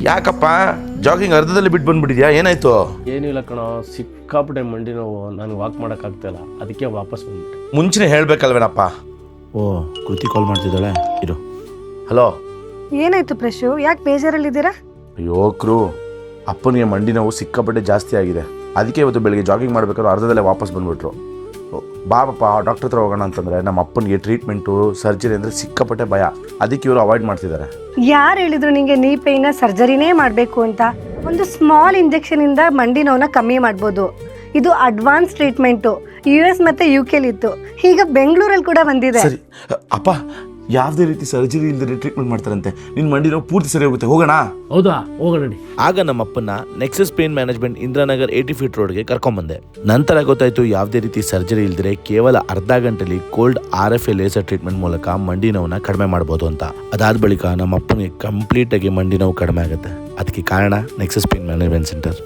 ಯಾಕಪ್ಪ ಜಾಗಿಂಗ್ ಅರ್ಧದಲ್ಲಿ ಬಿಟ್ಟು ಬಂದ್ಬಿಟ್ಟಿದ್ಯಾ? ಏನಾಯ್ತು? ಏನಿಲ್ಲ ಕಣೋ, ಸಿಕ್ಕಾಪಟ್ಟೆ ಮಂಡಿ ನೋವು, ನಾನು ವಾಕ್ ಮಾಡೋಕ್ಕಾಗ್ತಾಯಿಲ್ಲ, ಅದಕ್ಕೆ ವಾಪಸ್ ಬಂದ್ಬಿಟ್ಟೆ. ಮುಂಚೆನೇ ಹೇಳ್ಬೇಕಲ್ವೇನಪ್ಪ? ಓ, ಕೃತಿ ಕಾಲ್ ಮಾಡ್ತಿದ್ದಾಳೆ ಇರು. ಹಲೋ, ಏನಾಯ್ತು ಪ್ರಶು? ಯಾಕೆ ಬೇಜಾರಲ್ಲಿದ್ದೀರಾ? ಅಯ್ಯೋ ಕ್ರೂ, ಅಪ್ಪನಿಗೆ ಮಂಡಿ ನೋವು ಸಿಕ್ಕಾಪಟ್ಟೆ ಜಾಸ್ತಿ ಆಗಿದೆ. ಅದಕ್ಕೆ ಇವತ್ತು ಬೆಳಿಗ್ಗೆ ಜಾಗಿಂಗ್ ಮಾಡ್ಬೇಕಾದ್ರೆ ಅರ್ಧದಲ್ಲೇ ವಾಪಸ್ ಬಂದ್ಬಿಟ್ರು. ಬಾಬಪ್ಪ ಡಾಕ್ಟರ್ ಹತ್ರ ಹೋಗೋಣ ಅಂತಂದರೆ ನಮ್ಮ ಅಪ್ಪನಿಗೆ ಟ್ರೀಟ್ಮೆಂಟು ಸರ್ಜರಿ ಅಂದರೆ ಸಿಕ್ಕಾಪಟ್ಟೆ ಭಯ. ಅದಕ್ಕೆ ಇವರು ಅವಾಯ್ಡ್ ಮಾಡ್ತಿದ್ದಾರೆ. ಯಾರು ಹೇಳಿದ್ರು ನಿಂಗೆ ನೀ ಪೇಯ್ನ ಸರ್ಜರಿನೇ ಮಾಡಬೇಕು ಅಂತ? ಒಂದು ಸ್ಮಾಲ್ ಇಂಜೆಕ್ಷನಿಂದ ಮಂಡಿ ನೋವನ್ನ ಕಮ್ಮಿ ಮಾಡ್ಬೋದು. ಇದು ಅಡ್ವಾನ್ಸ್ ಟ್ರೀಟ್ಮೆಂಟು. US ಮತ್ತು UK ಇತ್ತು, ಈಗ ಬೆಂಗಳೂರಲ್ಲಿ ಕೂಡ ಬಂದಿದೆ. ಸರಿ ಅಪ್ಪ, ಯಾವುದೇ ರೀತಿ ಸರ್ಜರಿ ಇಲ್ಲದೆ ಟ್ರೀಟ್ಮೆಂಟ್ ಮಾಡ್ತಾರಂತೆ. ನಿನ್ನ ಮಂಡಿ ನೋವು ಪೂರ್ತಿ ಸರಿ ಹೋಗುತ್ತೆ, ಹೋಗೋಣ? ಹೌದಾ, ಹೋಗೋಣ. ಆಗ ನಮ್ಮಪ್ಪನ Nexus pain management Indiranagar 80 feet ರೋಡ್ಗೆ ಕರ್ಕೊಂಬಂದೆ. ನಂತರ ಗೊತ್ತಾಯ್ತು ಯಾವುದೇ ರೀತಿ ಸರ್ಜರಿ ಇಲ್ದಿರೆ ಕೇವಲ ಅರ್ಧ ಗಂಟೆಲಿ ಕೋಲ್ಡ್ RFA ಲೇಸರ್ ಟ್ರೀಟ್ಮೆಂಟ್ ಮೂಲಕ ಮಂಡಿ ನೋವನ್ನ ಕಡಿಮೆ ಮಾಡ್ಬೋದು ಅಂತ. ಅದಾದ ಬಳಿಕ ನಮ್ಮಪ್ಪನಿಗೆ ಕಂಪ್ಲೀಟ್ ಆಗಿ ಮಂಡಿ ನೋವು ಕಡಿಮೆ ಆಗುತ್ತೆ. ಅದಕ್ಕೆ ಕಾರಣ ನೆಕ್ಸಸ್ ಪೇನ್ ಮ್ಯಾನೇಜ್ಮೆಂಟ್ ಸೆಂಟರ್.